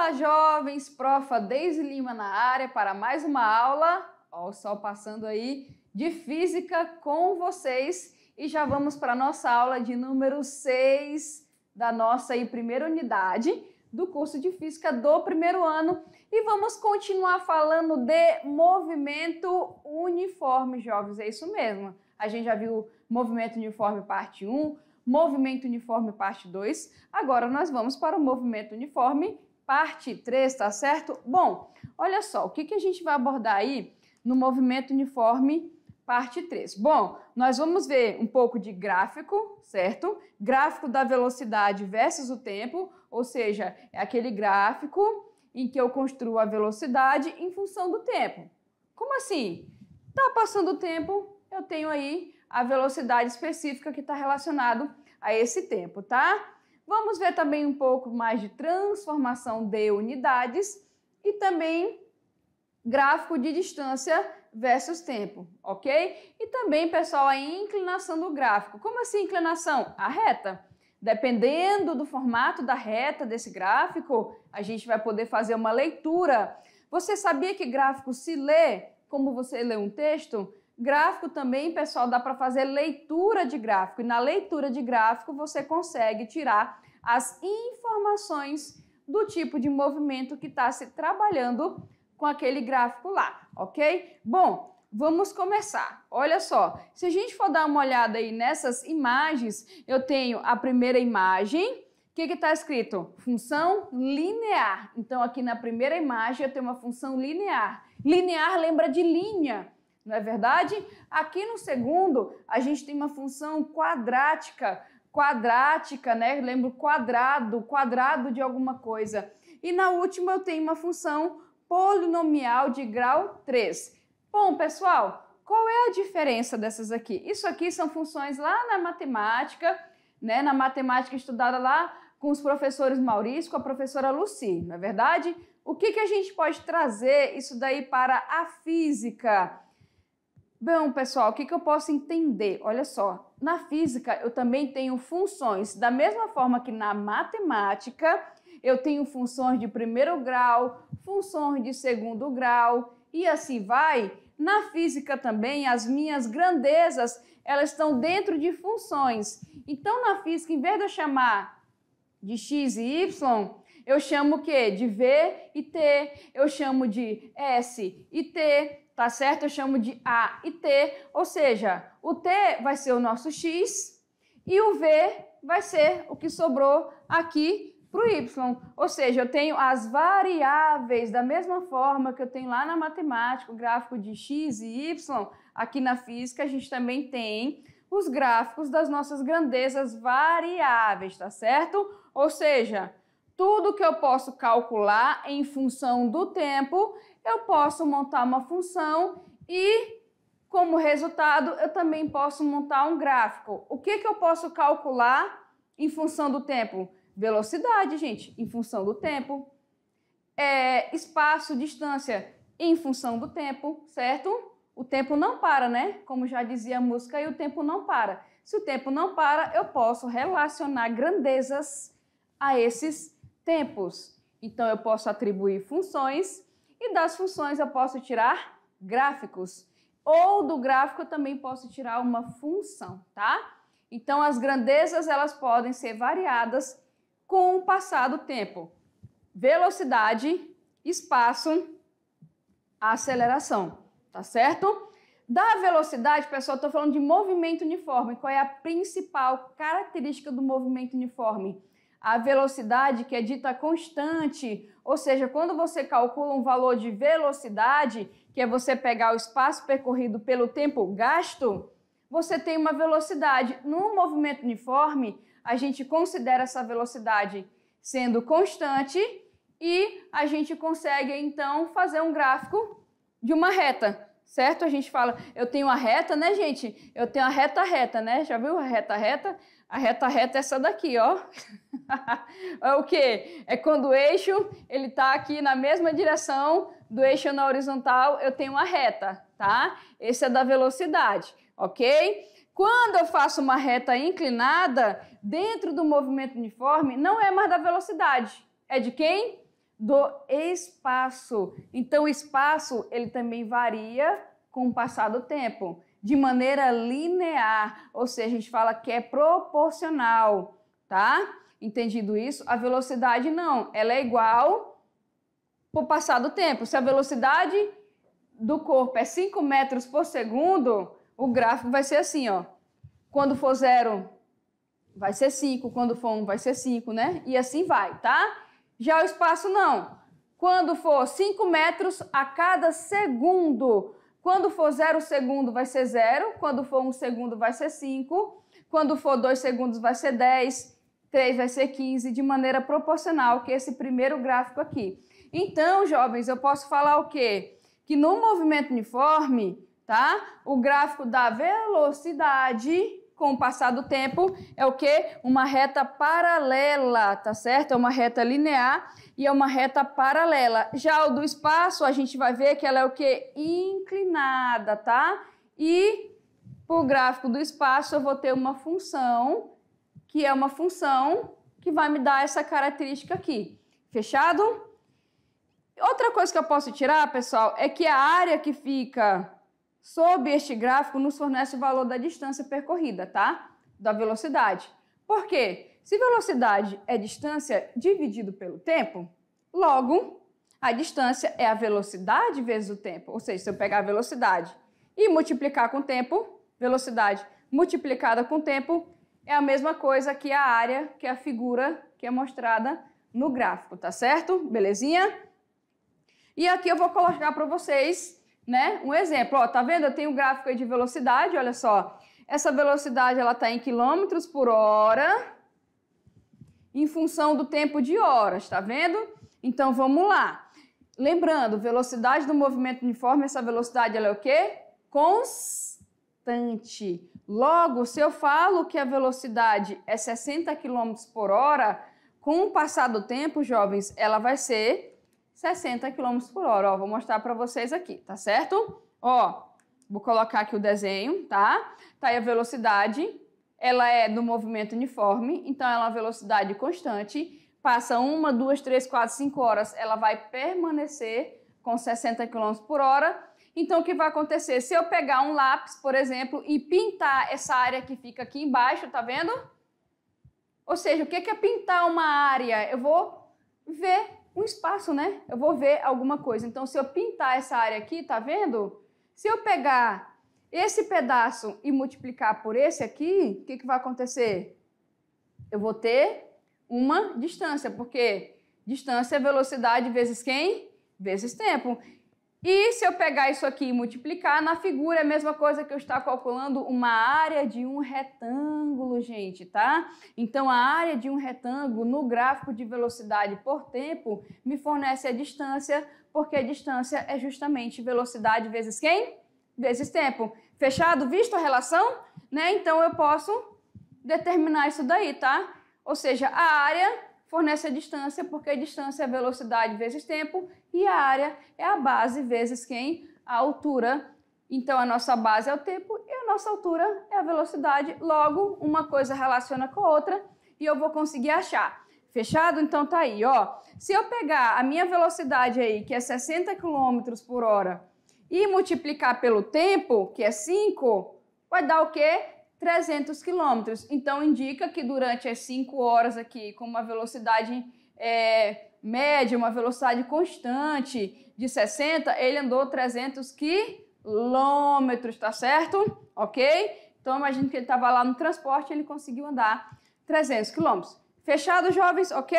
Olá, jovens! Profa Deise Lima na área para mais uma aula. Ó, o sol passando aí de física com vocês. E já vamos para a nossa aula de número 6 da nossa aí, primeira unidade do curso de física do primeiro ano. E vamos continuar falando de movimento uniforme, jovens. É isso mesmo. A gente já viu movimento uniforme parte 1, movimento uniforme parte 2. Agora nós vamos para o movimento uniforme parte 3, tá certo? Bom, olha só, o que a gente vai abordar aí no movimento uniforme parte 3? Bom, nós vamos ver um pouco de gráfico, certo? Gráfico da velocidade versus o tempo, ou seja, é aquele gráfico em que eu construo a velocidade em função do tempo. Como assim? Tá passando o tempo, eu tenho aí a velocidade específica que está relacionado a esse tempo, tá? Vamos ver também um pouco mais de transformação de unidades e também gráfico de distância versus tempo, ok? E também, pessoal, a inclinação do gráfico. Como assim inclinação? A reta. Dependendo do formato da reta desse gráfico, a gente vai poder fazer uma leitura. Você sabia que gráfico se lê como você lê um texto? Gráfico também, pessoal, dá para fazer leitura de gráfico. E na leitura de gráfico você consegue tirar as informações do tipo de movimento que está se trabalhando com aquele gráfico lá, ok? Bom, vamos começar. Olha só, se a gente for dar uma olhada aí nessas imagens, eu tenho a primeira imagem. O que está escrito? Função linear. Então, aqui na primeira imagem eu tenho uma função linear. Linear lembra de linha, não é verdade? Aqui no segundo, a gente tem uma função quadrática. Quadrática, né? Lembro quadrado de alguma coisa. E na última eu tenho uma função polinomial de grau 3. Bom, pessoal, qual é a diferença dessas aqui? Isso aqui são funções lá na matemática, né? Na matemática estudada lá com os professores Maurício, com a professora Lucy, não é verdade? O que a gente pode trazer isso daí para a física? Bom, pessoal, o que eu posso entender? Olha só, na física eu também tenho funções. Da mesma forma que na matemática, eu tenho funções de primeiro grau, funções de segundo grau e assim vai. Na física também, as minhas grandezas, elas estão dentro de funções. Então, na física, em vez de eu chamar de x e y, eu chamo o quê? De v e t, eu chamo de s e t, tá certo? Eu chamo de A e T, ou seja, o T vai ser o nosso X e o V vai ser o que sobrou aqui para o Y. Ou seja, eu tenho as variáveis da mesma forma que eu tenho lá na matemática, o gráfico de X e Y, aqui na física a gente também tem os gráficos das nossas grandezas variáveis, tá certo? Ou seja, tudo que eu posso calcular em função do tempo, eu posso montar uma função e, como resultado, eu também posso montar um gráfico. O que eu posso calcular em função do tempo? Velocidade, gente, em função do tempo. Espaço, distância, em função do tempo, certo? O tempo não para, né? Como já dizia a música, e o tempo não para. Se o tempo não para, eu posso relacionar grandezas a esses tempos. Então, eu posso atribuir funções e das funções eu posso tirar gráficos. Ou do gráfico eu também posso tirar uma função, tá? Então, as grandezas, elas podem ser variadas com o passar do tempo. Velocidade, espaço, aceleração, tá certo? Da velocidade, pessoal, estou falando de movimento uniforme. Qual é a principal característica do movimento uniforme? A velocidade, que é dita constante, ou seja, quando você calcula um valor de velocidade, que é você pegar o espaço percorrido pelo tempo gasto, você tem uma velocidade. No movimento uniforme, a gente considera essa velocidade sendo constante e a gente consegue, então, fazer um gráfico de uma reta, certo? A gente fala, eu tenho a reta, né, gente? Eu tenho a reta, né? Já viu a reta? A reta é essa daqui, ó. É o quê? É quando o eixo ele tá aqui na mesma direção do eixo na horizontal, eu tenho uma reta, tá? Esse é da velocidade, ok? Quando eu faço uma reta inclinada, dentro do movimento uniforme, não é mais da velocidade. É de quem? do espaço. Então, o espaço, ele também varia com o passar do tempo, de maneira linear, ou seja, a gente fala que é proporcional, tá? Entendido isso? A velocidade não, ela é igual por passar do tempo. Se a velocidade do corpo é 5 metros por segundo, o gráfico vai ser assim, ó. Quando for 0, vai ser 5, quando for 1, vai ser 5, né? E assim vai, tá? Já o espaço não. Quando for 5 metros a cada segundo, quando for 0 segundo vai ser 0, quando for 1 segundo vai ser 5, quando for 2 segundos vai ser 10, 3 vai ser 15, de maneira proporcional, que é esse primeiro gráfico aqui. Então, jovens, eu posso falar o quê? Que no movimento uniforme, tá? O gráfico da velocidade com o passar do tempo é o quê? Uma reta paralela, tá certo? É uma reta linear e é uma reta paralela. Já o do espaço, a gente vai ver que ela é o quê? Inclinada, tá? E pro gráfico do espaço eu vou ter uma função, que é uma função que vai me dar essa característica aqui. Fechado? Outra coisa que eu posso tirar, pessoal, é que a área que fica sob este gráfico nos fornece o valor da distância percorrida, tá? Da velocidade. Por quê? Se velocidade é distância dividido pelo tempo, logo, a distância é a velocidade vezes o tempo. Ou seja, se eu pegar a velocidade e multiplicar com o tempo, velocidade multiplicada com o tempo, é a mesma coisa que a área, que é a figura que é mostrada no gráfico, tá certo? Belezinha? E aqui eu vou colocar para vocês, né, um exemplo. Ó, tá vendo? Eu tenho um gráfico aí de velocidade, olha só. Essa velocidade, ela tá em quilômetros por hora, em função do tempo de horas, tá vendo? Então, vamos lá. Lembrando, velocidade do movimento uniforme, essa velocidade, ela é o quê? Constante. Logo, se eu falo que a velocidade é 60 km por hora, com o passar do tempo, jovens, ela vai ser 60 km por hora. Ó, vou mostrar para vocês aqui, tá certo? Ó, vou colocar aqui o desenho, tá? Tá aí a velocidade, ela é do movimento uniforme, então ela é uma velocidade constante. Passa 1, 2, 3, 4, 5 horas, ela vai permanecer com 60 km por hora. Então, o que vai acontecer? Se eu pegar um lápis, por exemplo, e pintar essa área que fica aqui embaixo, tá vendo? Ou seja, o que é pintar uma área? Eu vou ver um espaço, né? Eu vou ver alguma coisa. Então, se eu pintar essa área aqui, tá vendo? Se eu pegar esse pedaço e multiplicar por esse aqui, o que vai acontecer? Eu vou ter uma distância, porque distância é velocidade vezes quem? Vezes tempo. E se eu pegar isso aqui e multiplicar, na figura é a mesma coisa que eu estar calculando uma área de um retângulo, gente, tá? Então, a área de um retângulo no gráfico de velocidade por tempo me fornece a distância, porque a distância é justamente velocidade vezes quem? Vezes tempo. Fechado? Visto a relação? Né? Então, eu posso determinar isso daí, tá? Ou seja, a área fornece a distância, porque a distância é velocidade vezes tempo e a área é a base vezes quem? A altura. Então, a nossa base é o tempo e a nossa altura é a velocidade. Logo, uma coisa relaciona com a outra e eu vou conseguir achar. Fechado? Então, tá aí, ó. Se eu pegar a minha velocidade aí, que é 60 km por hora, e multiplicar pelo tempo, que é 5, vai dar o quê? 300 km. Então, indica que durante as 5 horas aqui, com uma velocidade média, uma velocidade constante de 60, ele andou 300 quilômetros, tá certo? Ok? Então, imagina que ele estava lá no transporte, ele conseguiu andar 300 quilômetros. Fechado, jovens? Ok?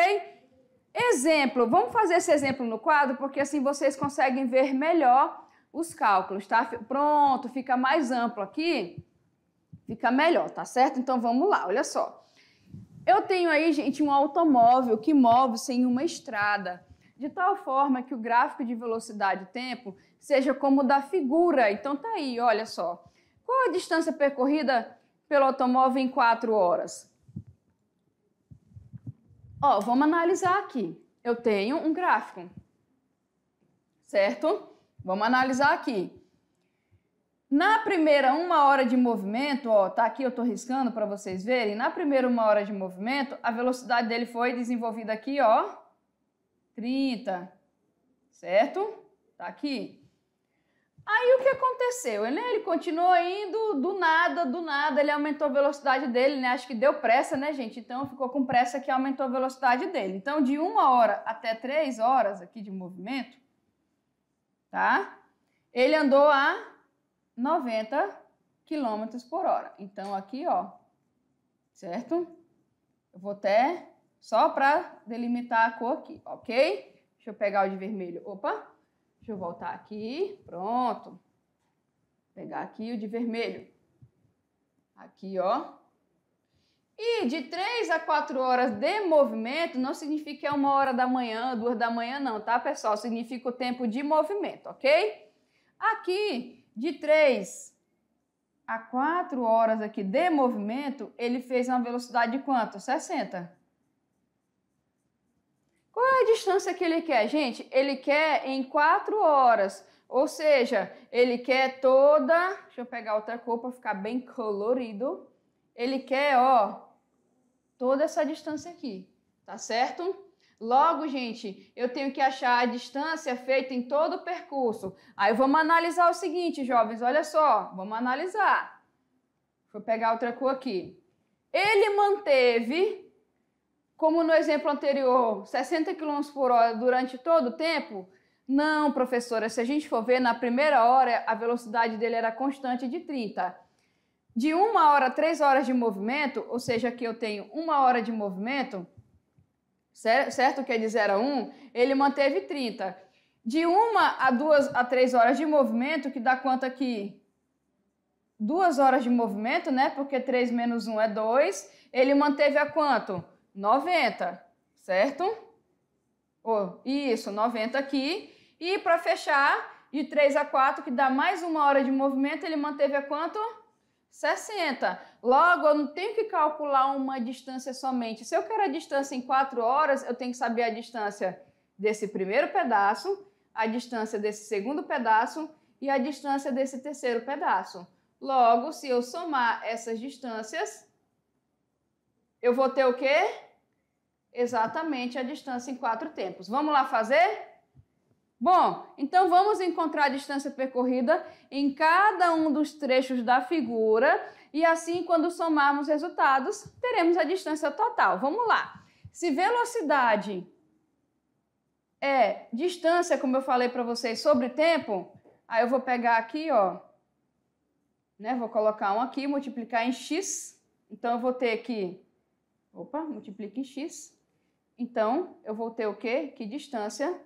Exemplo. Vamos fazer esse exemplo no quadro, porque assim vocês conseguem ver melhor os cálculos, tá? Pronto, fica mais amplo aqui. Fica melhor, tá certo? Então, vamos lá, olha só. Eu tenho aí, gente, um automóvel que move-se em uma estrada, de tal forma que o gráfico de velocidade e tempo seja como o da figura. Então, tá aí, olha só. Qual a distância percorrida pelo automóvel em 4 horas? Ó, vamos analisar aqui. Eu tenho um gráfico, certo? Vamos analisar aqui. Na primeira 1 hora de movimento, ó, tá aqui, eu tô riscando para vocês verem. Na primeira 1 hora de movimento, a velocidade dele foi desenvolvida aqui, ó, 30, certo? Tá aqui. Aí o que aconteceu? Ele continuou indo do nada, ele aumentou a velocidade dele, né? Acho que deu pressa, né, gente? Então ficou com pressa que aumentou a velocidade dele. Então, de 1 hora até 3 horas aqui de movimento, tá? Ele andou a 90 km por hora. Então, aqui, ó, certo? Eu vou até só para delimitar a cor aqui, ok? Deixa eu pegar o de vermelho. Opa! Deixa eu voltar aqui, pronto. Vou pegar aqui o de vermelho. Aqui, ó. E de 3 a 4 horas de movimento não significa que é 1 hora da manhã, 2 da manhã, não, tá, pessoal? Significa o tempo de movimento, ok? Aqui, de 3 a 4 horas aqui de movimento, ele fez uma velocidade de quanto? 60. Qual é a distância que ele quer, gente? Ele quer em 4 horas, ou seja, ele quer toda... Deixa eu pegar outra cor para ficar bem colorido. Ele quer, ó, toda essa distância aqui, tá certo? Logo, gente, eu tenho que achar a distância feita em todo o percurso. Aí vamos analisar o seguinte, jovens, olha só, vamos analisar. Deixa eu pegar outra cor aqui. Ele manteve... Como no exemplo anterior, 60 km por hora durante todo o tempo? Não, professora, se a gente for ver, na primeira hora a velocidade dele era constante de 30. De 1 hora a 3 horas de movimento, ou seja, aqui eu tenho 1 hora de movimento, certo? Que é de 0 a 1, ele manteve 30. De 1 a 2 a 3 horas de movimento, que dá quanto aqui? 2 horas de movimento, né? Porque 3 menos 1 é 2. Ele manteve a quanto? 90, certo? Isso, 90 aqui. E para fechar, de 3 a 4, que dá mais 1 hora de movimento, ele manteve a quanto? 60. Logo, eu não tenho que calcular uma distância somente. Se eu quero a distância em 4 horas, eu tenho que saber a distância desse primeiro pedaço, a distância desse segundo pedaço e a distância desse terceiro pedaço. Logo, se eu somar essas distâncias, eu vou ter o quê? Exatamente a distância em 4 tempos. Vamos lá fazer? Bom, então vamos encontrar a distância percorrida em cada um dos trechos da figura e assim, quando somarmos os resultados, teremos a distância total. Vamos lá. Se velocidade é distância, como eu falei para vocês, sobre tempo, aí eu vou pegar aqui, ó, né? Vou colocar 1 aqui, multiplicar em x. Então, eu vou ter aqui, multiplica em x. Então, eu vou ter o quê? Que distância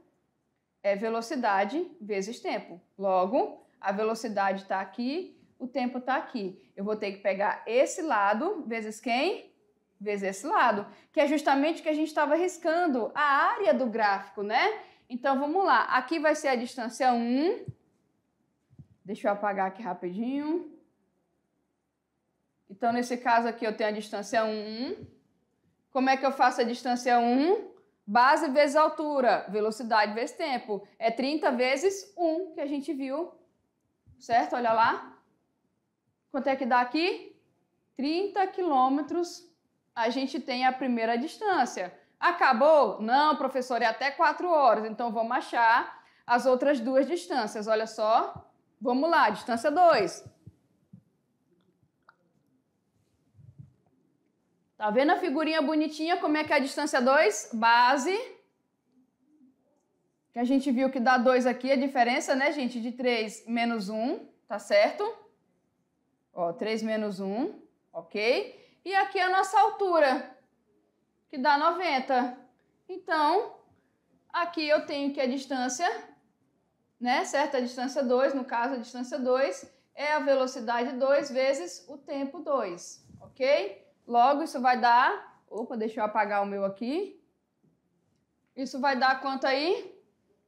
é velocidade vezes tempo. Logo, a velocidade está aqui, o tempo está aqui. Eu vou ter que pegar esse lado vezes quem? Vezes esse lado, que é justamente o que a gente estava riscando, a área do gráfico, né? Então, vamos lá. Aqui vai ser a distância 1. Deixa eu apagar aqui rapidinho. Então, nesse caso aqui, eu tenho a distância 1. Como é que eu faço a distância 1? Base vezes altura, velocidade vezes tempo. É 30 vezes 1 que a gente viu, certo? Olha lá. Quanto é que dá aqui? 30 quilômetros. A gente tem a primeira distância. Acabou? Não, professor, é até 4 horas. Então, vamos achar as outras 2 distâncias. Olha só. Vamos lá, distância 2. Tá vendo a figurinha bonitinha? Como é que é a distância 2? Base. Que a gente viu que dá 2 aqui, a diferença, né, gente? De 3 menos 1, tá certo? Ó, 3 menos 1, ok? E aqui a nossa altura, que dá 90. Então, aqui eu tenho que a distância, né, certo? A distância 2, no caso, a distância 2 é a velocidade 2 vezes o tempo 2, ok? Logo, isso vai dar... deixa eu apagar o meu aqui. Isso vai dar quanto aí?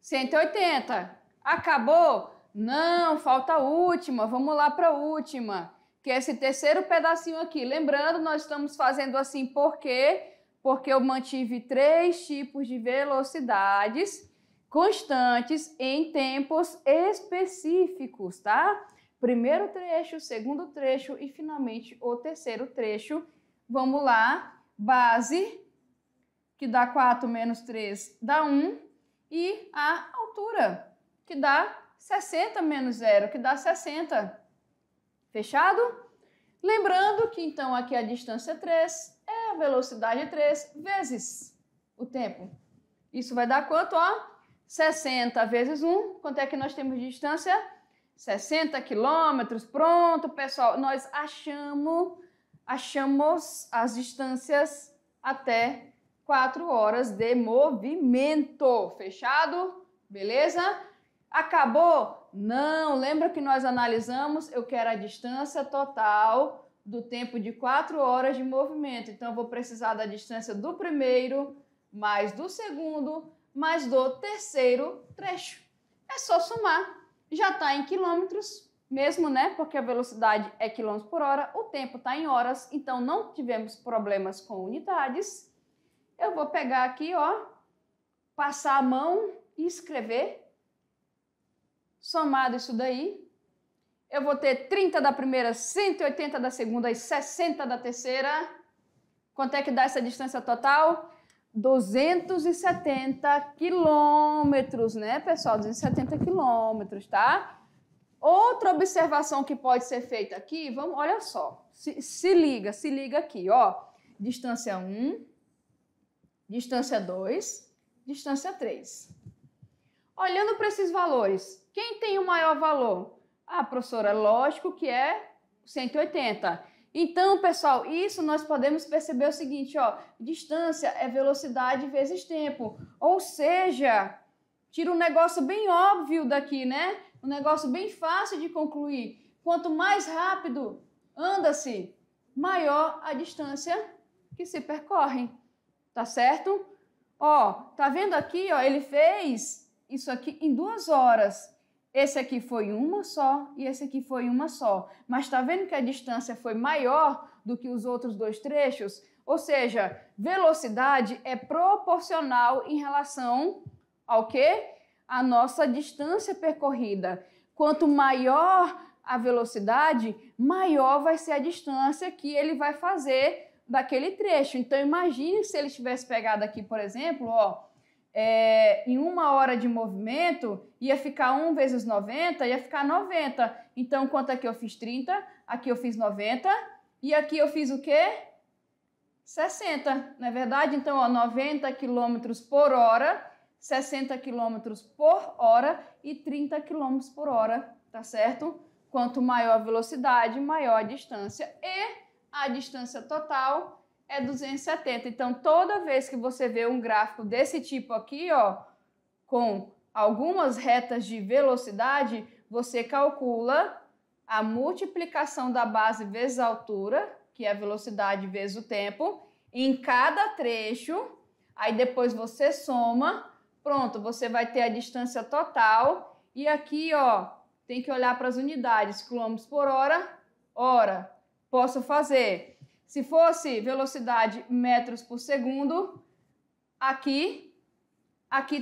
180. Acabou? Não, falta a última. Vamos lá para a última, que é esse terceiro pedacinho aqui. Lembrando, nós estamos fazendo assim por quê? Porque eu mantive 3 tipos de velocidades constantes em tempos específicos, tá? Primeiro trecho, segundo trecho e, finalmente, o terceiro trecho. Vamos lá, base, que dá 4 menos 3 dá 1. e a altura, que dá 60 menos 0, que dá 60. Fechado? Lembrando que, então, aqui a distância 3 é a velocidade 3 vezes o tempo. Isso vai dar quanto, ó? 60 vezes 1. Quanto é que nós temos de distância? 60 quilômetros. Pronto, pessoal. Nós achamos as distâncias até 4 horas de movimento. Fechado? Beleza? Acabou? Não. Lembra que nós analisamos? Eu quero a distância total do tempo de 4 horas de movimento. Então, eu vou precisar da distância do primeiro, mais do segundo, mais do terceiro trecho. É só somar. Já está em quilômetros mesmo, né? Porque a velocidade é quilômetros por hora, o tempo está em horas, então não tivemos problemas com unidades. Eu vou pegar aqui, ó, passar a mão e escrever. Somado isso daí, eu vou ter 30 da primeira, 180 da segunda e 60 da terceira. Quanto é que dá essa distância total? 270 quilômetros, né, pessoal? 270 quilômetros, tá? Outra observação que pode ser feita aqui, vamos, olha só, se liga aqui, ó. Distância 1, distância 2, distância 3. Olhando para esses valores, quem tem o maior valor? Ah, professora, lógico que é 180. Então, pessoal, isso nós podemos perceber o seguinte, ó, distância é velocidade vezes tempo. Ou seja, tira um negócio bem óbvio daqui, né? Um negócio bem fácil de concluir. Quanto mais rápido anda-se, maior a distância que se percorre. Tá certo? Ó, tá vendo aqui, ó, ele fez isso aqui em 2 horas. Esse aqui foi uma só e esse aqui foi uma só. Mas tá vendo que a distância foi maior do que os outros 2 trechos? Ou seja, velocidade é proporcional em relação ao quê? A nossa distância percorrida. Quanto maior a velocidade, maior vai ser a distância que ele vai fazer daquele trecho. Então, imagine se ele tivesse pegado aqui, por exemplo, ó, em 1 hora de movimento, ia ficar 1 vezes 90, ia ficar 90. Então, quanto aqui eu fiz 30, aqui eu fiz 90, e aqui eu fiz o quê? 60, não é verdade? Então, ó, 90 km por hora, 60 km por hora e 30 km por hora, tá certo? Quanto maior a velocidade, maior a distância. E a distância total é 270. Então, toda vez que você vê um gráfico desse tipo aqui, ó, com algumas retas de velocidade, você calcula a multiplicação da base vezes a altura, que é a velocidade vezes o tempo, em cada trecho. Aí depois você soma, pronto, você vai ter a distância total. E aqui, ó, tem que olhar para as unidades, quilômetros por hora, hora. Posso fazer... Se fosse velocidade metros por segundo, aqui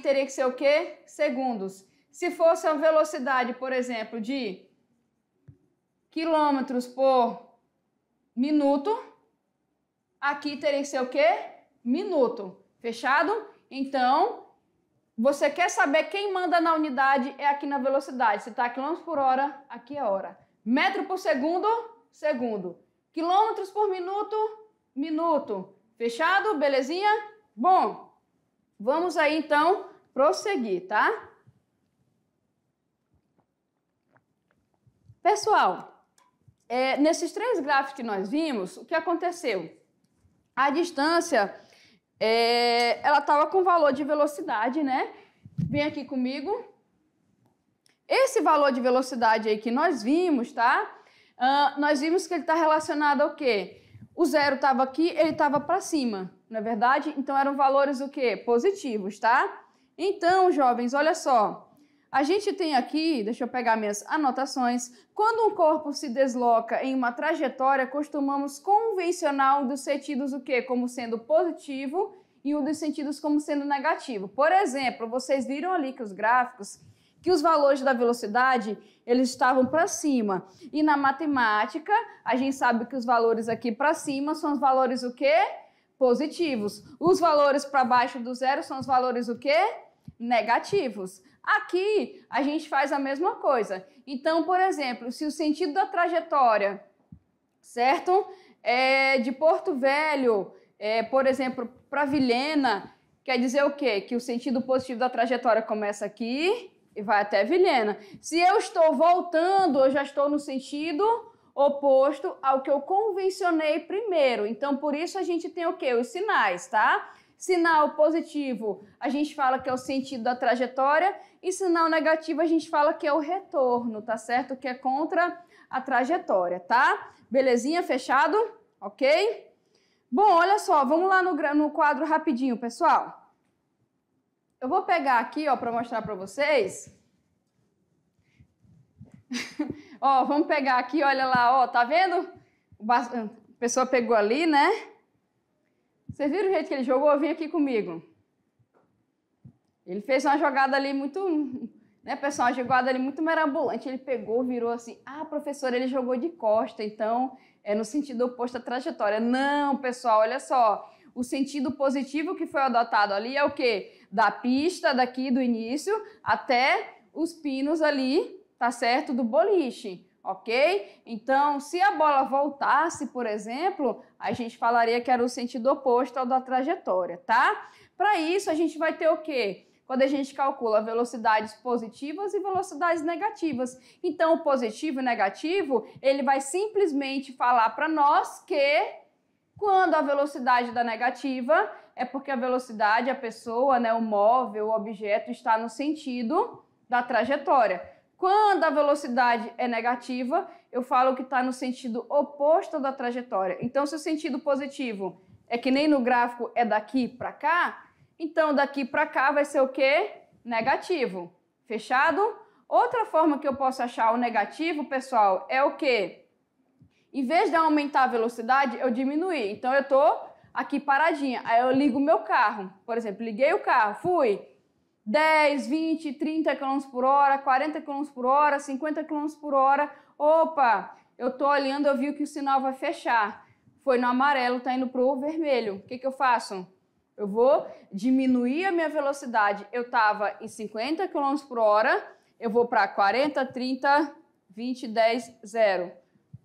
teria que ser o quê? Segundos. Se fosse a velocidade, por exemplo, de quilômetros por minuto, aqui teria que ser o quê? Minuto. Fechado? Então, você quer saber quem manda na unidade é aqui na velocidade. Se está quilômetros por hora, aqui é hora. Metro por segundo, segundo. Quilômetros por minuto, minuto. Fechado? Belezinha? Bom, vamos aí então prosseguir, tá? Pessoal, nesses 3 gráficos que nós vimos, o que aconteceu? A distância, ela estava com valor de velocidade, né? Vem aqui comigo. Esse valor de velocidade aí que nós vimos, tá? Nós vimos que ele está relacionado ao quê? O 0 estava aqui, ele estava para cima, não é verdade? Então, eram valores o quê? Positivos, tá? Então, jovens, olha só. A gente tem aqui, deixa eu pegar minhas anotações, quando um corpo se desloca em uma trajetória, costumamos convencionar um dos sentidos o quê? Como sendo positivo e um dos sentidos como sendo negativo. Por exemplo, vocês viram ali que os gráficos, que os valores da velocidade, eles estavam para cima. E na matemática, a gente sabe que os valores aqui para cima são os valores o quê? Positivos. Os valores para baixo do 0 são os valores o quê? negativos. Aqui, a gente faz a mesma coisa. Então, por exemplo, se o sentido da trajetória, certo? De Porto Velho, por exemplo, para Vilhena, quer dizer o quê? Que o sentido positivo da trajetória começa aqui e vai até Vilhena. Se eu estou voltando, eu já estou no sentido oposto ao que eu convencionei primeiro. Então, por isso a gente tem o quê? Os sinais, tá? Sinal positivo, a gente fala que é o sentido da trajetória, e sinal negativo, a gente fala que é o retorno, tá certo? Que é contra a trajetória, tá? Belezinha? Fechado? Ok? Bom, olha só, vamos lá no quadro rapidinho, pessoal. Eu vou pegar aqui, ó, para mostrar para vocês. Ó, vamos pegar aqui, olha lá, ó, tá vendo? A pessoa pegou ali, né? Vocês viram o jeito que ele jogou? Vem aqui comigo. Ele fez uma jogada ali muito, né, pessoal, uma jogada ali muito mirabolante. Ele pegou, virou assim, professor, ele jogou de costa, então é no sentido oposto à trajetória. Não, pessoal, olha só. O sentido positivo que foi adotado ali é o quê? Da pista daqui do início até os pinos ali, tá certo? Do boliche, ok? Então, se a bola voltasse, por exemplo, a gente falaria que era o sentido oposto ao da trajetória, tá? Para isso, a gente vai ter o quê? Quando a gente calcula velocidades positivas e velocidades negativas. Então, o positivo e negativo, ele vai simplesmente falar para nós que quando a velocidade da negativa é porque a velocidade, a pessoa, né, o móvel, o objeto está no sentido da trajetória. Quando a velocidade é negativa, eu falo que está no sentido oposto da trajetória. Então, se o sentido positivo é que nem no gráfico é daqui para cá, então daqui para cá vai ser o quê? Negativo. Fechado? Outra forma que eu posso achar o negativo, pessoal, é o quê? Em vez de aumentar a velocidade, eu diminuir. Então, eu estou aqui paradinha. Aí eu ligo o meu carro. Por exemplo, liguei o carro, fui 10, 20, 30 km por hora, 40 km por hora, 50 km por hora. Opa, eu estou olhando, eu vi que o sinal vai fechar. Foi no amarelo, está indo para o vermelho. O que eu faço? Eu vou diminuir a minha velocidade. Eu estava em 50 km por hora, eu vou para 40, 30, 20, 10, 0.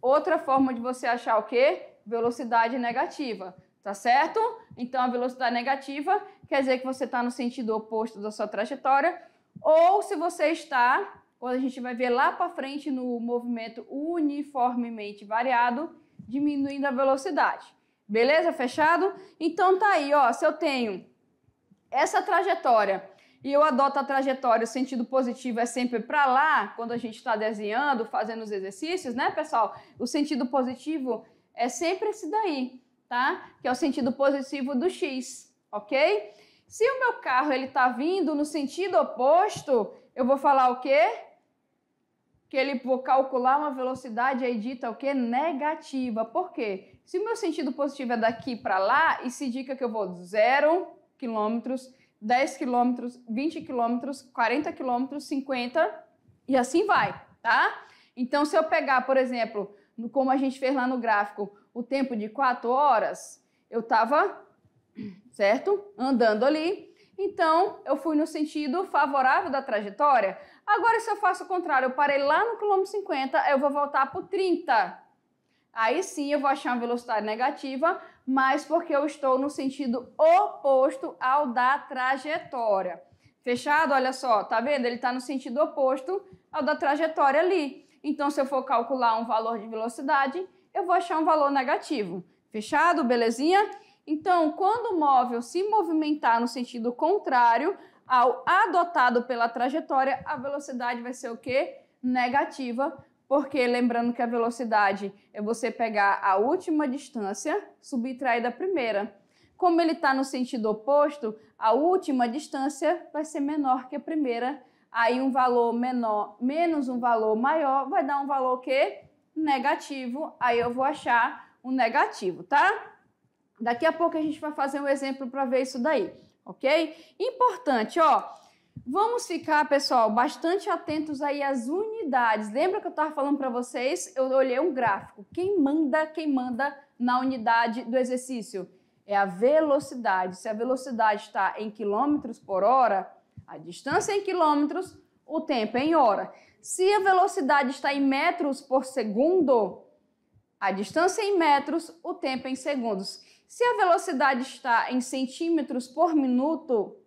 Outra forma de você achar o quê? Velocidade negativa, tá certo? Então, a velocidade negativa quer dizer que você está no sentido oposto da sua trajetória, ou se você está, quando a gente vai ver lá para frente no movimento uniformemente variado, diminuindo a velocidade. Beleza? Fechado? Então, tá aí, ó, se eu tenho essa trajetória e eu adoto a trajetória, o sentido positivo é sempre para lá, quando a gente está desenhando, fazendo os exercícios, né, pessoal? O sentido positivo é sempre esse daí, tá? Que é o sentido positivo do X, ok? Se o meu carro ele tá vindo no sentido oposto, eu vou falar o quê? Que ele vou calcular uma velocidade aí dita o quê? Negativa. Por quê? Se o meu sentido positivo é daqui para lá, isso indica que eu vou 0 km, 10 km, 20 km, 40 km, 50 e assim vai, tá? Então, se eu pegar, por exemplo, como a gente fez lá no gráfico, o tempo de 4 horas, eu estava, certo? Andando ali. Então, eu fui no sentido favorável da trajetória. Agora, se eu faço o contrário, eu parei lá no quilômetro 50, eu vou voltar para o 30. Aí sim eu vou achar uma velocidade negativa, mas porque eu estou no sentido oposto ao da trajetória. Fechado? Olha só, tá vendo? Ele está no sentido oposto ao da trajetória ali. Então, se eu for calcular um valor de velocidade, eu vou achar um valor negativo. Fechado? Belezinha? Então, quando o móvel se movimentar no sentido contrário ao adotado pela trajetória, a velocidade vai ser o quê? Negativa, porque lembrando que a velocidade é você pegar a última distância, subtrair da primeira. Como ele está no sentido oposto, a última distância vai ser menor que a primeira. Aí um valor menor menos um valor maior vai dar um valor que negativo. Aí eu vou achar um negativo, tá? Daqui a pouco a gente vai fazer um exemplo para ver isso daí, ok? Importante, ó. Vamos ficar, pessoal, bastante atentos aí às unidades. Lembra que eu estava falando para vocês? Eu olhei um gráfico. Quem manda na unidade do exercício? É a velocidade. Se a velocidade está em quilômetros por hora, A distância em quilômetros, o tempo em hora. Se a velocidade está em metros por segundo, a distância em metros, o tempo em segundos. Se a velocidade está em centímetros por minuto,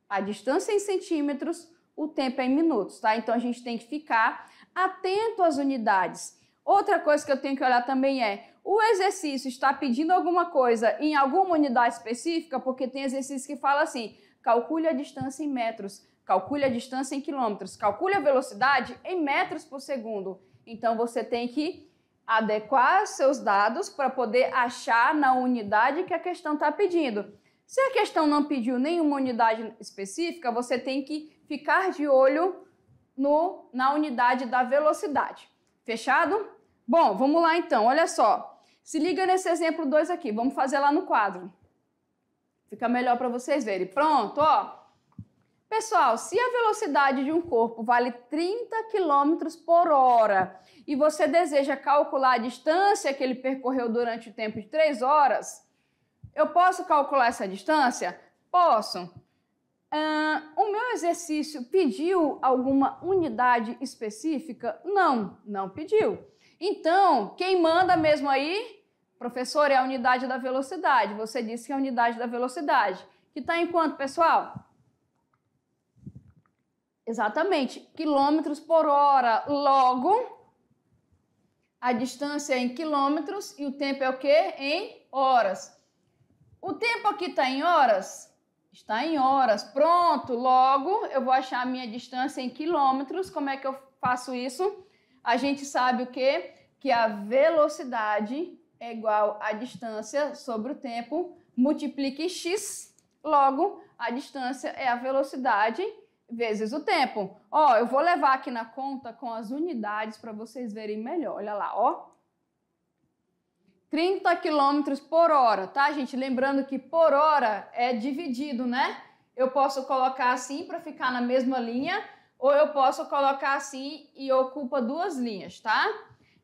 a distância em centímetros, o tempo é em minutos, tá? Então a gente tem que ficar atento às unidades. Outra coisa que eu tenho que olhar também é, o exercício está pedindo alguma coisa em alguma unidade específica? Porque tem exercício que fala assim, calcule a distância em metros, calcule a distância em quilômetros, calcule a velocidade em metros por segundo. Então você tem que adequar seus dados para poder achar na unidade que a questão está pedindo. Se a questão não pediu nenhuma unidade específica, você tem que ficar de olho na unidade da velocidade. Fechado? Bom, vamos lá então, olha só. Se liga nesse exemplo 2 aqui, vamos fazer lá no quadro. Fica melhor para vocês verem. Pronto, ó. Pessoal, se a velocidade de um corpo vale 30 km por hora e você deseja calcular a distância que ele percorreu durante o tempo de 3 horas, eu posso calcular essa distância? Posso. O meu exercício pediu alguma unidade específica? Não, não pediu. Então, quem manda mesmo aí, professor, é a unidade da velocidade. Você disse que é a unidade da velocidade. Que está em quanto, pessoal? Exatamente, quilômetros por hora. Logo, a distância é em quilômetros e o tempo é o quê? Em horas. O tempo aqui está em horas? Está em horas. Pronto, logo eu vou achar a minha distância em quilômetros. Como é que eu faço isso? A gente sabe o quê? Que a velocidade é igual à distância sobre o tempo, multiplique x, logo a distância é a velocidade vezes o tempo. Ó, eu vou levar aqui na conta com as unidades para vocês verem melhor. Olha lá, ó. 30 km por hora, tá, gente? Lembrando que por hora é dividido, né? Eu posso colocar assim para ficar na mesma linha, ou eu posso colocar assim e ocupa 2 linhas, tá?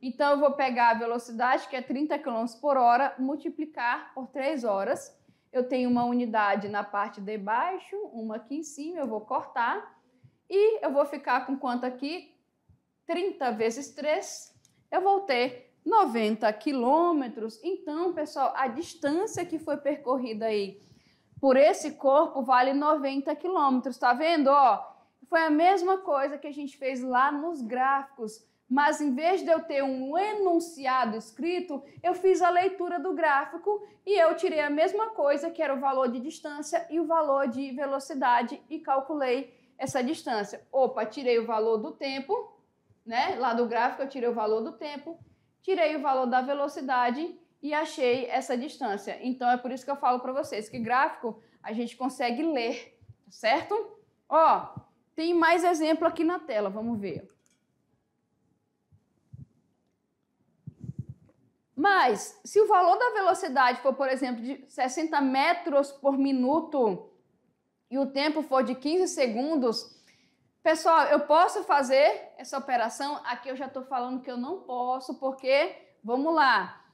Então, eu vou pegar a velocidade, que é 30 km por hora, multiplicar por 3 horas. Eu tenho uma unidade na parte de baixo, uma aqui em cima, eu vou cortar. E eu vou ficar com quanto aqui? 30 vezes 3, eu vou ter 90 quilômetros. Então, pessoal, a distância que foi percorrida aí por esse corpo vale 90 quilômetros, tá vendo? Ó, foi a mesma coisa que a gente fez lá nos gráficos. Mas em vez de eu ter um enunciado escrito, eu fiz a leitura do gráfico e eu tirei a mesma coisa, que era o valor de distância e o valor de velocidade, e calculei essa distância. Opa, tirei o valor do tempo, né? Lá do gráfico eu tirei o valor do tempo, tirei o valor da velocidade e achei essa distância. Então é por isso que eu falo para vocês que gráfico a gente consegue ler, certo? Ó, tem mais exemplo aqui na tela, vamos ver. Mas, se o valor da velocidade for, por exemplo, de 60 metros por minuto e o tempo for de 15 segundos, pessoal, eu posso fazer essa operação? Aqui eu já estou falando que eu não posso, porque, vamos lá,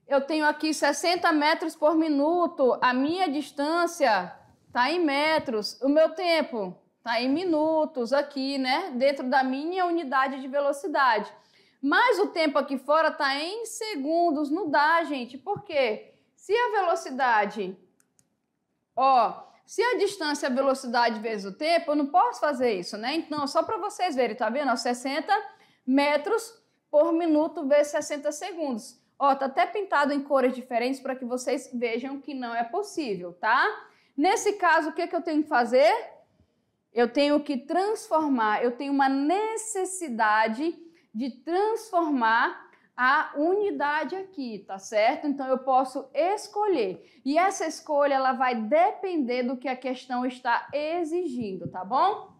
eu tenho aqui 60 metros por minuto, a minha distância está em metros, o meu tempo está em minutos aqui, né, dentro da minha unidade de velocidade. Mas o tempo aqui fora está em segundos, não dá, gente. Por quê? Se a velocidade, ó, se a distância é a velocidade vezes o tempo, eu não posso fazer isso, né? Então, só para vocês verem, tá vendo? 60 metros por minuto vezes 60 segundos. Ó, tá até pintado em cores diferentes para que vocês vejam que não é possível, tá? Nesse caso, o que eu tenho que fazer? Eu tenho que transformar, eu tenho uma necessidade de transformar a unidade aqui, tá certo? Então, eu posso escolher. E essa escolha, ela vai depender do que a questão está exigindo, tá bom?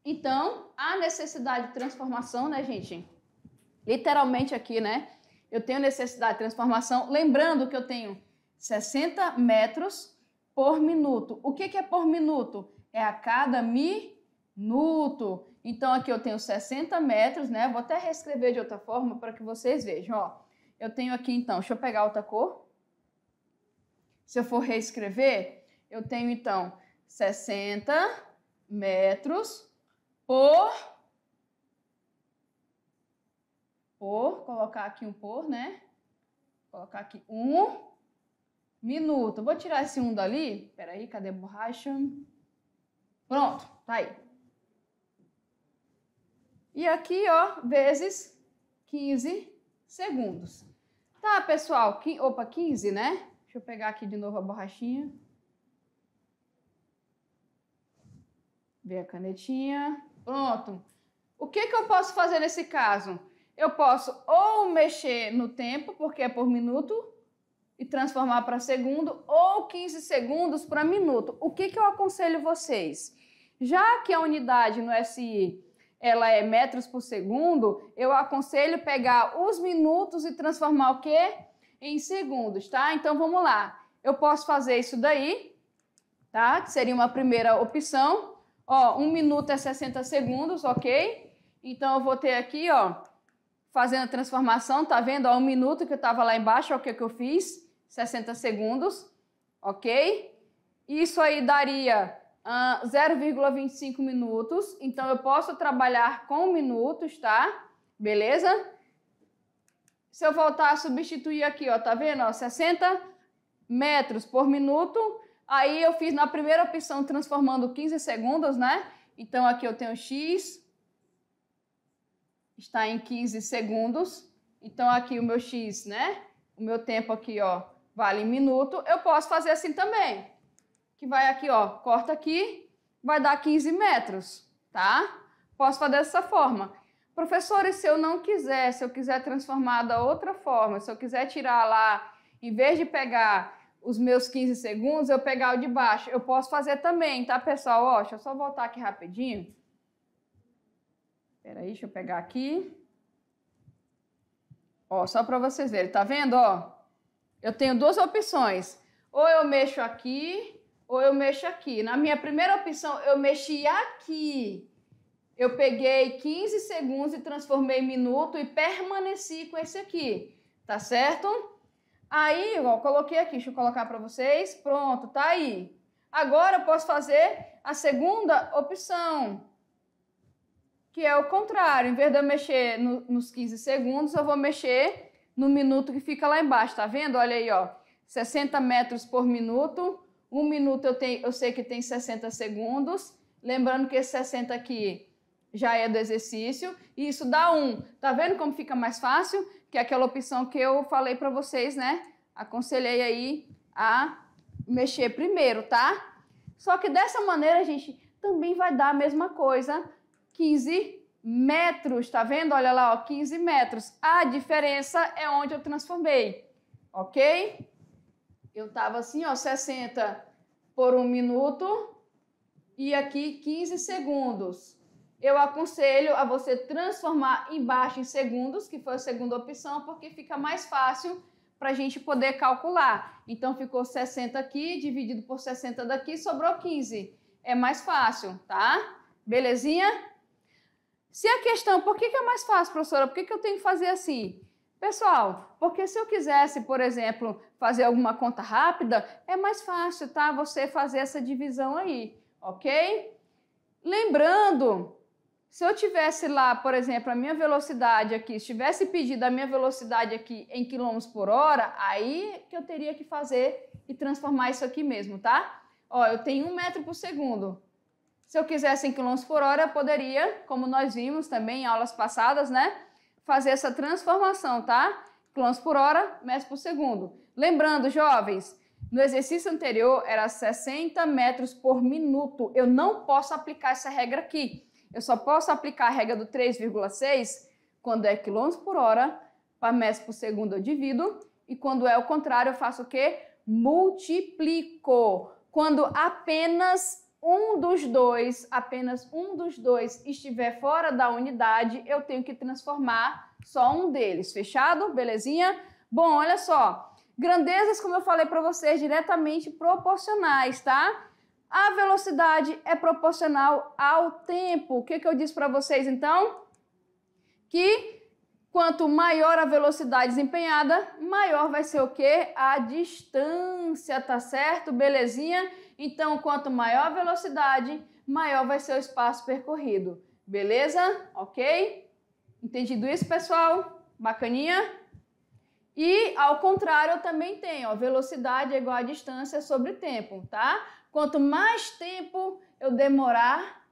Então, a necessidade de transformação, né, gente? Literalmente aqui, né? Eu tenho necessidade de transformação. Lembrando que eu tenho 60 metros por minuto. O que é por minuto? É a cada minuto. Então, aqui eu tenho 60 metros, né? Vou até reescrever de outra forma para que vocês vejam, ó. Eu tenho aqui, então, deixa eu pegar outra cor. Se eu for reescrever, eu tenho então 60 metros por, colocar aqui um por, né? Colocar aqui 1 minuto. Vou tirar esse 1 dali. Espera aí, cadê a borracha? Pronto, tá aí. E aqui, ó, vezes 15 segundos. Tá, pessoal? Opa, 15, né? Deixa eu pegar aqui de novo a borrachinha. Ver a canetinha. Pronto. O que eu posso fazer nesse caso? Eu posso ou mexer no tempo, porque é por minuto, e transformar para segundo, ou 15 segundos para minuto. O que eu aconselho vocês? Já que a unidade no SI ela é metros por segundo, eu aconselho pegar os minutos e transformar o quê? Em segundos, tá? Então vamos lá. Eu posso fazer isso daí, tá? Que seria uma primeira opção. Ó, 1 minuto é 60 segundos, ok? Então eu vou ter aqui, ó, fazendo a transformação, tá vendo? Ó, 1 minuto que eu tava lá embaixo, ó, o que eu fiz? 60 segundos, ok? Isso aí daria 0,25 minutos, então eu posso trabalhar com minutos, tá? Beleza? Se eu voltar a substituir aqui, ó, tá vendo? Ó, 60 metros por minuto, aí eu fiz na primeira opção transformando 15 segundos, né? Então aqui eu tenho X, está em 15 segundos, então aqui o meu X, né? O meu tempo aqui, ó, vale em minuto. Eu posso fazer assim também, que vai aqui, ó, corta aqui, vai dar 15 metros, tá? Posso fazer dessa forma. Professores, se eu não quiser, se eu quiser transformar da outra forma, se eu quiser tirar lá, em vez de pegar os meus 15 segundos, eu pegar o de baixo, eu posso fazer também, tá, pessoal? Ó, deixa eu só voltar aqui rapidinho. Espera aí, deixa eu pegar aqui. Ó, só para vocês verem, tá vendo, ó? Eu tenho duas opções. Ou eu mexo aqui, ou eu mexo aqui. Na minha primeira opção, eu mexi aqui. Eu peguei 15 segundos e transformei em minuto e permaneci com esse aqui, tá certo? Aí, ó, coloquei aqui, deixa eu colocar para vocês. Pronto, tá aí. Agora eu posso fazer a segunda opção, que é o contrário. Em vez de eu mexer nos 15 segundos, eu vou mexer no minuto que fica lá embaixo, tá vendo? Olha aí, ó, 60 metros por minuto. 1 minuto eu sei que tem 60 segundos. Lembrando que esse 60 aqui já é do exercício. E isso dá 1. Tá vendo como fica mais fácil? Que é aquela opção que eu falei para vocês, né? Aconselhei aí a mexer primeiro, tá? Só que dessa maneira, a gente também vai dar a mesma coisa, 15 metros, tá vendo? Olha lá, ó, 15 metros. A diferença é onde eu transformei, ok? Eu tava assim, ó, 60 por 1 minuto e aqui 15 segundos. Eu aconselho a você transformar embaixo em segundos, que foi a segunda opção, porque fica mais fácil para a gente poder calcular. Então, ficou 60 aqui, dividido por 60 daqui, sobrou 15. É mais fácil, tá? Belezinha? Se a questão, por que é mais fácil, professora? Por que eu tenho que fazer assim? Pessoal, porque se eu quisesse, por exemplo, fazer alguma conta rápida, é mais fácil, tá? Você fazer essa divisão aí, ok? Lembrando, se eu tivesse lá, por exemplo, a minha velocidade aqui, se tivesse pedido a minha velocidade aqui em quilômetros por hora, aí que eu teria que fazer e transformar isso aqui mesmo, tá? Ó, eu tenho 1 metro por segundo. Se eu quisesse em quilômetros por hora, eu poderia, como nós vimos também em aulas passadas, né? Fazer essa transformação, tá? Quilômetros por hora, metros por segundo. Lembrando, jovens, no exercício anterior era 60 metros por minuto. Eu não posso aplicar essa regra aqui. Eu só posso aplicar a regra do 3,6 quando é quilômetros por hora, para metros por segundo eu divido, e quando é o contrário eu faço o quê? Multiplico. Quando apenas um dos dois estiver fora da unidade, eu tenho que transformar só um deles. Fechado? Belezinha? Bom, olha só. Grandezas, como eu falei para vocês, diretamente proporcionais, tá? A velocidade é proporcional ao tempo. O que eu disse para vocês, então? Que quanto maior a velocidade desempenhada, maior vai ser o quê? A distância, tá certo? Belezinha? Então, quanto maior a velocidade, maior vai ser o espaço percorrido. Beleza? Ok? Entendido isso, pessoal? Bacaninha? E, ao contrário, eu também tenho, ó, velocidade é igual a distância sobre tempo, tá? Quanto mais tempo eu demorar,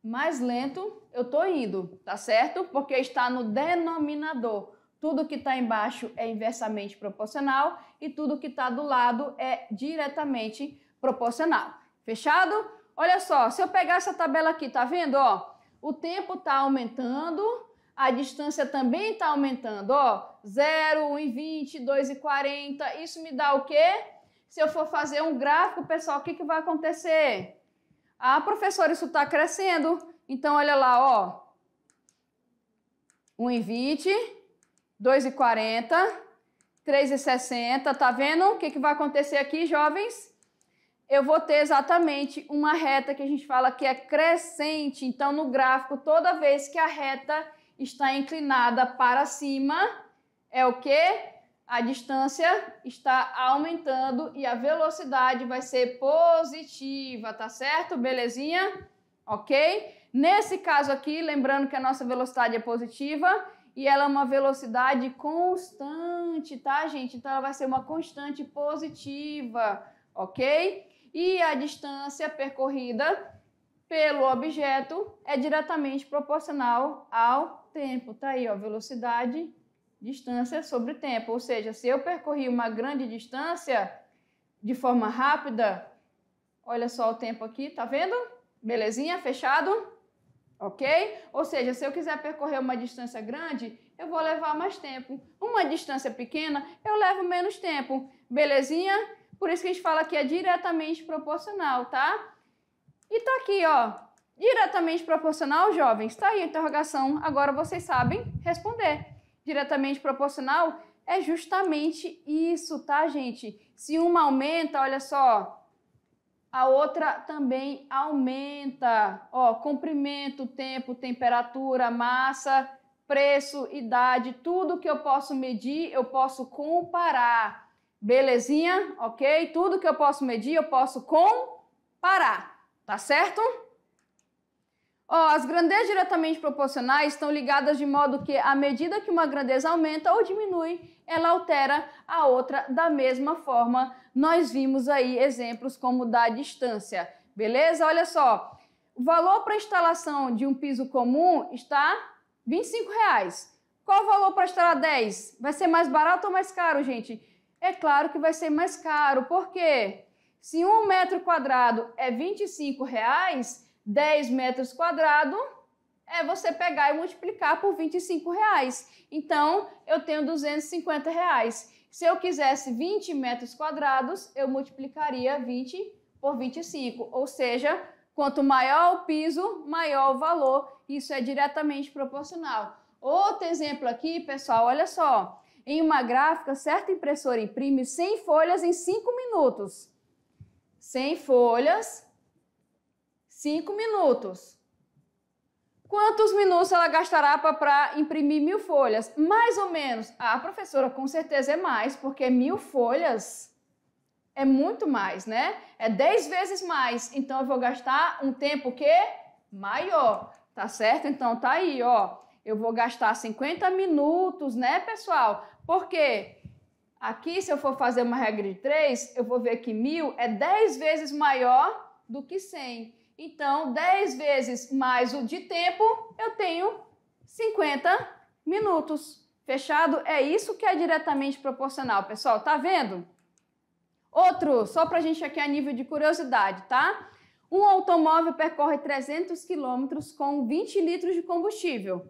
mais lento eu tô indo, tá certo? Porque está no denominador. Tudo que está embaixo é inversamente proporcional e tudo que está do lado é diretamente proporcional. Fechado? Olha só, se eu pegar essa tabela aqui, tá vendo? Ó, o tempo está aumentando, a distância também está aumentando, ó, 0, 1,20, 2,40, isso me dá o quê? Se eu for fazer um gráfico, pessoal, o que vai acontecer? Ah, professora, isso está crescendo, então olha lá, ó, 1,20, 2,40, 3,60, tá vendo? O que vai acontecer aqui, jovens? Eu vou ter exatamente uma reta que a gente fala que é crescente. Então, no gráfico, toda vez que a reta está inclinada para cima, é o quê? A distância está aumentando e a velocidade vai ser positiva, tá certo? Belezinha? Ok? Nesse caso aqui, lembrando que a nossa velocidade é positiva e ela é uma velocidade constante, tá, gente? Então, ela vai ser uma constante positiva, ok? E a distância percorrida pelo objeto é diretamente proporcional ao tempo. Tá aí, ó, velocidade, distância sobre tempo. Ou seja, se eu percorri uma grande distância de forma rápida, olha só o tempo aqui, tá vendo? Belezinha? Fechado? Ok? Ou seja, se eu quiser percorrer uma distância grande, eu vou levar mais tempo. Uma distância pequena, eu levo menos tempo. Belezinha? Por isso que a gente fala que é diretamente proporcional, tá? E tá aqui, ó, diretamente proporcional, jovens, tá aí a interrogação. Agora vocês sabem responder. Diretamente proporcional é justamente isso, tá, gente? Se uma aumenta, olha só, a outra também aumenta. Ó, comprimento, tempo, temperatura, massa, preço, idade, tudo que eu posso medir, eu posso comparar. Belezinha? Ok? Tudo que eu posso medir, eu posso comparar. Tá certo? Ó, as grandezas diretamente proporcionais estão ligadas de modo que, à medida que uma grandeza aumenta ou diminui, ela altera a outra da mesma forma. Nós vimos aí exemplos como da distância. Beleza? Olha só. O valor para a instalação de um piso comum está R$ 25. Qual o valor para instalar 10? Vai ser mais barato ou mais caro, gente? É claro que vai ser mais caro. Por quê? Se 1 metro quadrado é R$ 25, 10 metros quadrados é você pegar e multiplicar por R$ 25. Então, eu tenho R$ 250. Se eu quisesse 20 metros quadrados, eu multiplicaria 20 por 25. Ou seja, quanto maior o piso, maior o valor. Isso é diretamente proporcional. Outro exemplo aqui, pessoal, olha só. Em uma gráfica, certa impressora imprime 100 folhas em 5 minutos. 100 folhas, 5 minutos. Quantos minutos ela gastará para imprimir 1000 folhas? Mais ou menos. Ah, professora, com certeza é mais, porque 1000 folhas é muito mais, né? É 10 vezes mais. Então, eu vou gastar um tempo que maior, tá certo? Então, tá aí, ó. Eu vou gastar 50 minutos, né, pessoal? Por quê? Aqui, se eu for fazer uma regra de 3, eu vou ver que 1000 é 10 vezes maior do que 100. Então, 10 vezes mais o de tempo, eu tenho 50 minutos. Fechado? É isso que é diretamente proporcional, pessoal. Tá vendo? Outro, só para a gente aqui a nível de curiosidade, tá? Um automóvel percorre 300 quilômetros com 20 litros de combustível.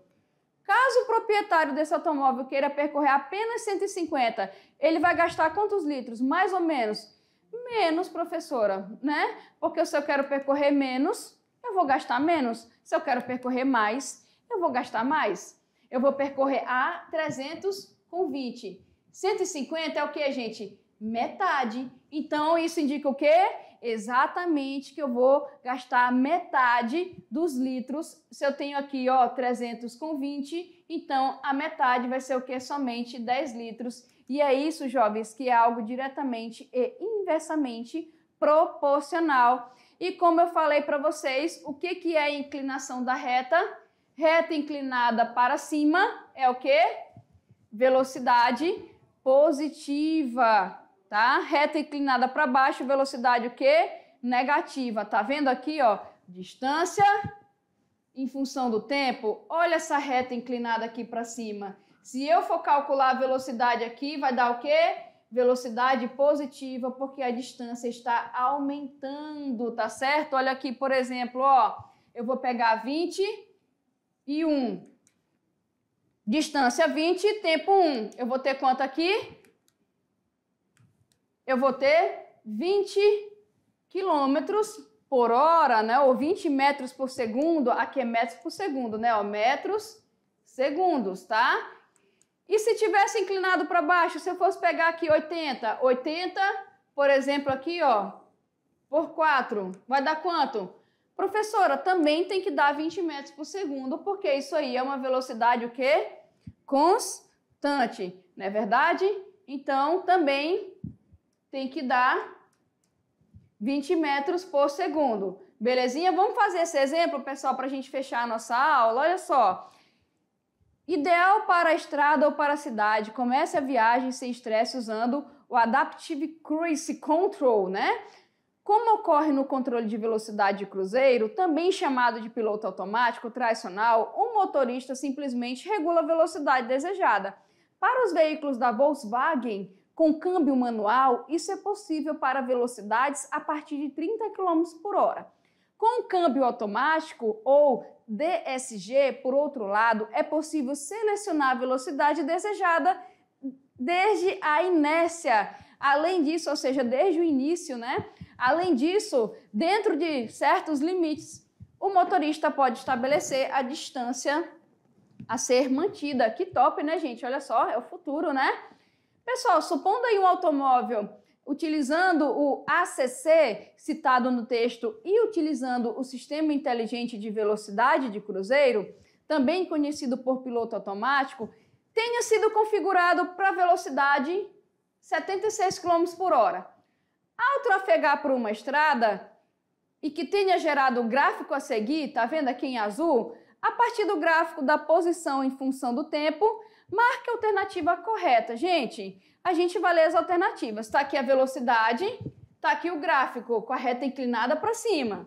Caso o proprietário desse automóvel queira percorrer apenas 150, ele vai gastar quantos litros? Mais ou menos? Menos, professora, né? Porque se eu quero percorrer menos, eu vou gastar menos. Se eu quero percorrer mais, eu vou gastar mais. Eu vou percorrer a 300 com 20. 150 é o que, gente? Metade. Então, isso indica o quê? Exatamente que eu vou gastar metade dos litros. Se eu tenho aqui, ó, 300 com 20, então a metade vai ser o quê? Somente 10 litros. E é isso, jovens, que é algo diretamente e inversamente proporcional. E como eu falei para vocês, o que é a inclinação da reta? Reta inclinada para cima é o quê? Velocidade positiva, tá? Reta inclinada para baixo, velocidade o quê? Negativa. Tá vendo aqui, ó? Distância em função do tempo. Olha essa reta inclinada aqui para cima. Se eu for calcular a velocidade aqui, vai dar o quê? Velocidade positiva, porque a distância está aumentando, tá certo? Olha aqui, por exemplo, ó, eu vou pegar 20 e 1. Distância 20, tempo 1. Eu vou ter quanto aqui? Eu vou ter 20 quilômetros por hora, né? Ou 20 metros por segundo. Aqui é metros por segundo, né? Ó, metros, segundos, tá? E se tivesse inclinado para baixo, se eu fosse pegar aqui 80, por exemplo, aqui, ó, por 4, vai dar quanto? Professora, também tem que dar 20 metros por segundo, porque isso aí é uma velocidade o quê? Constante, não é verdade? Então, também tem que dar 20 metros por segundo. Belezinha? Vamos fazer esse exemplo, pessoal, para a gente fechar a nossa aula? Olha só. Ideal para a estrada ou para a cidade. Comece a viagem sem estresse usando o Adaptive Cruise Control, né? Como ocorre no controle de velocidade de cruzeiro, também chamado de piloto automático tradicional, o motorista simplesmente regula a velocidade desejada. Para os veículos da Volkswagen com câmbio manual, isso é possível para velocidades a partir de 30 km por hora. Com câmbio automático ou DSG, por outro lado, é possível selecionar a velocidade desejada desde a inércia. Além disso, ou seja, desde o início, né? Além disso, dentro de certos limites, o motorista pode estabelecer a distância a ser mantida. Que top, né, gente? Olha só, é o futuro, né? Pessoal, supondo aí um automóvel utilizando o ACC, citado no texto, e utilizando o Sistema Inteligente de Velocidade de Cruzeiro, também conhecido por piloto automático, tenha sido configurado para velocidade 76 km por hora. Ao trafegar por uma estrada e que tenha gerado o gráfico a seguir, tá vendo aqui em azul? A partir do gráfico da posição em função do tempo, marque a alternativa correta. Gente, a gente vai ler as alternativas. Está aqui a velocidade, está aqui o gráfico com a reta inclinada para cima.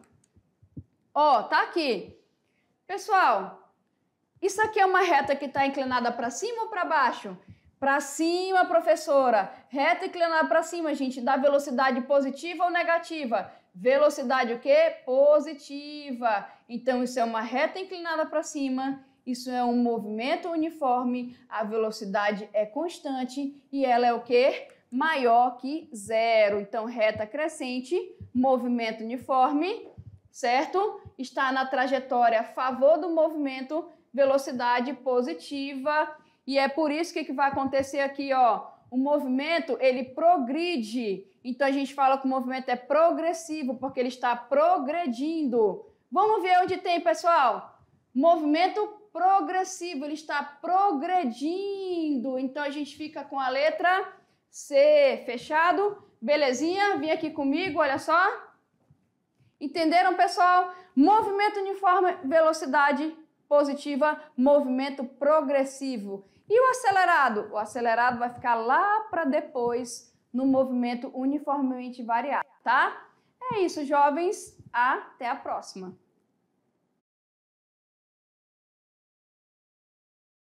Ó, tá aqui. Pessoal, isso aqui é uma reta que está inclinada para cima ou para baixo? Para cima, professora. Reta inclinada para cima, gente. Dá velocidade positiva ou negativa? Velocidade o quê? Positiva. Então, isso é uma reta inclinada para cima. Isso é um movimento uniforme, a velocidade é constante e ela é o quê? Maior que zero. Então, reta crescente, movimento uniforme, certo? Está na trajetória a favor do movimento, velocidade positiva. E é por isso que vai acontecer aqui, ó. O movimento, ele progride. Então, a gente fala que o movimento é progressivo, porque ele está progredindo. Vamos ver onde tem, pessoal? Movimento progressivo, ele está progredindo. Então, a gente fica com a letra C. Fechado? Belezinha? Vem aqui comigo, olha só. Entenderam, pessoal? Movimento uniforme, velocidade positiva, movimento progressivo. E o acelerado? O acelerado vai ficar lá para depois, no movimento uniformemente variado, tá? É isso, jovens. Até a próxima.